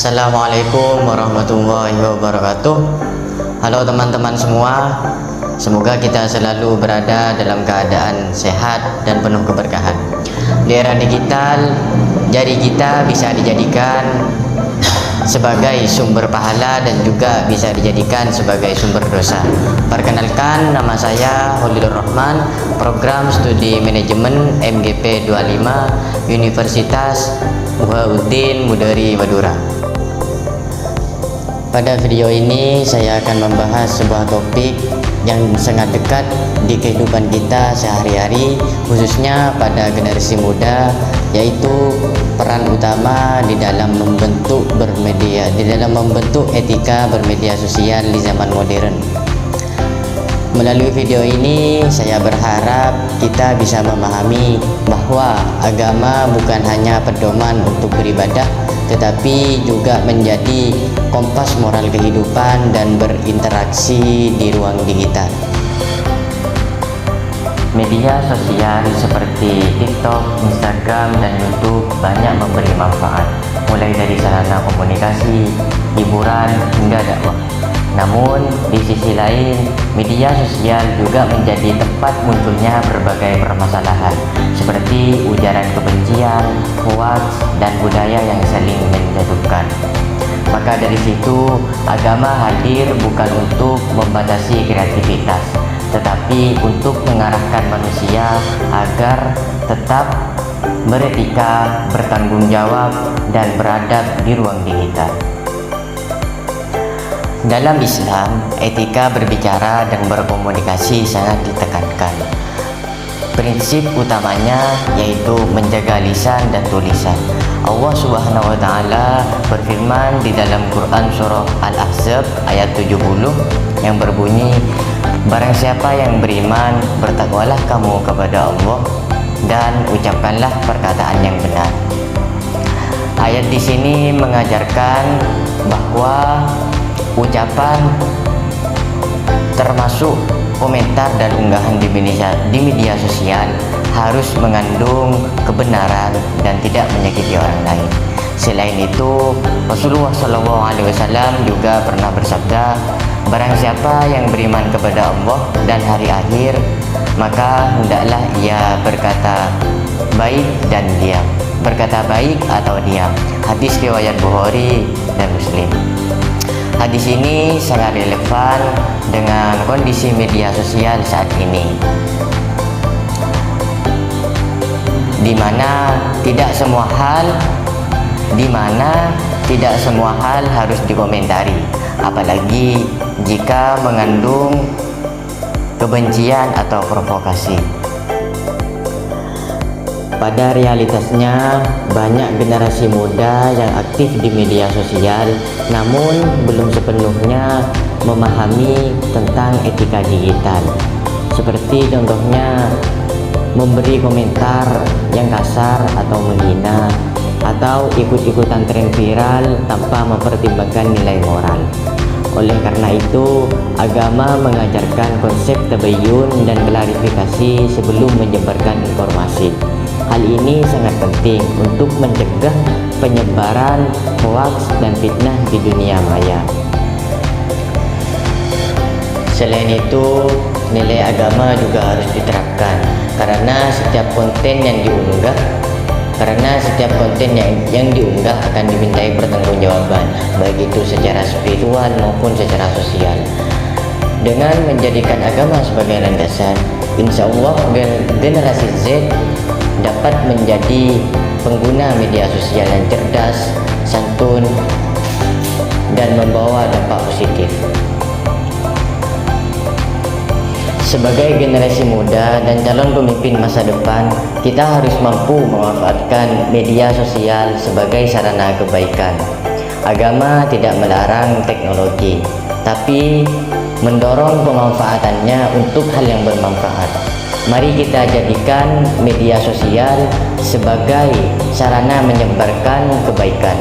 Assalamualaikum warahmatullahi wabarakatuh. Halo teman-teman semua, semoga kita selalu berada dalam keadaan sehat dan penuh keberkahan. Di era digital, jari kita bisa dijadikan sebagai sumber pahala dan juga bisa dijadikan sebagai sumber dosa. Perkenalkan, nama saya Holilur Rahman, program studi manajemen MGP 25 Universitas Muhauddin Mudari Madura. Pada video ini saya akan membahas sebuah topik yang sangat dekat di kehidupan kita sehari-hari, khususnya pada generasi muda, yaitu peran utama di dalam membentuk etika bermedia sosial di zaman modern. Melalui video ini saya berharap kita bisa memahami bahwa agama bukan hanya pedoman untuk beribadah, tetapi juga menjadi kompas moral kehidupan dan berinteraksi di ruang digital. Media sosial seperti TikTok, Instagram, dan YouTube banyak memberi manfaat, mulai dari sarana komunikasi, hiburan, hingga dakwah. Namun, di sisi lain, media sosial juga menjadi tempat munculnya berbagai permasalahan, seperti ujaran kebencian, hoax, dan budaya yang saling menjatuhkan. Maka dari situ, agama hadir bukan untuk membatasi kreativitas, tetapi untuk mengarahkan manusia agar tetap beretika, bertanggung jawab, dan beradab di ruang digital. Dalam Islam, etika berbicara dan berkomunikasi sangat ditekankan. Prinsip utamanya yaitu menjaga lisan dan tulisan. Allah Subhanahu wa taala berfirman di dalam Quran surah Al-Ahzab ayat 70 yang berbunyi, "Barang siapa yang beriman, bertakwalah kamu kepada Allah dan ucapkanlah perkataan yang benar." Ayat di sini mengajarkan bahwa ucapan termasuk komentar dan unggahan di media sosial harus mengandung kebenaran dan tidak menyakiti orang lain. Selain itu, Rasulullah SAW juga pernah bersabda, "Barang siapa yang beriman kepada Allah dan hari akhir, maka hendaklah ia berkata baik dan diam." Berkata baik atau diam. Hadis riwayat Bukhari dan Muslim. Hadis ini sangat relevan dengan kondisi media sosial saat ini, di mana tidak semua hal harus dikomentari, apalagi jika mengandung kebencian atau provokasi. Pada realitasnya, banyak generasi muda yang aktif di media sosial namun belum sepenuhnya memahami tentang etika digital. Seperti contohnya memberi komentar yang kasar atau menghina, atau ikut-ikutan tren viral tanpa mempertimbangkan nilai moral. Oleh karena itu, agama mengajarkan konsep tabayyun dan klarifikasi sebelum menyebarkan informasi. Hal ini sangat penting untuk mencegah penyebaran hoaks dan fitnah di dunia maya. Selain itu, nilai agama juga harus diterapkan karena setiap konten yang diunggah akan dimintai pertanggungjawaban, baik itu secara spiritual maupun secara sosial. Dengan menjadikan agama sebagai landasan, insya Allah generasi Z dapat menjadi pengguna media sosial yang cerdas, santun, dan membawa dampak positif. Sebagai generasi muda dan calon pemimpin masa depan, kita harus mampu memanfaatkan media sosial sebagai sarana kebaikan. Agama tidak melarang teknologi, tapi mendorong pemanfaatannya untuk hal yang bermanfaat. Mari kita jadikan media sosial sebagai sarana menyebarkan kebaikan.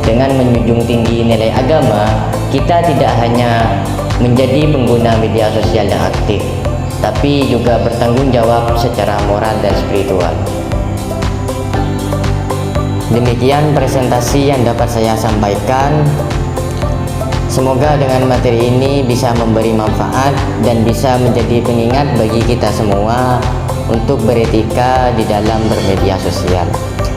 Dengan menjunjung tinggi nilai agama, kita tidak hanya menjadi pengguna media sosial yang aktif, tapi juga bertanggung jawab secara moral dan spiritual. Demikian presentasi yang dapat saya sampaikan. Semoga dengan materi ini bisa memberi manfaat dan bisa menjadi pengingat bagi kita semua untuk beretika di dalam bermedia sosial.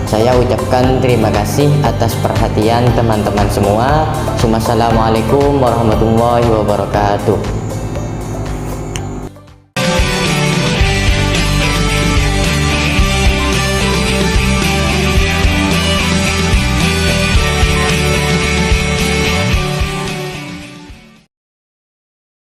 Saya ucapkan terima kasih atas perhatian teman-teman semua. Wassalamualaikum warahmatullahi wabarakatuh.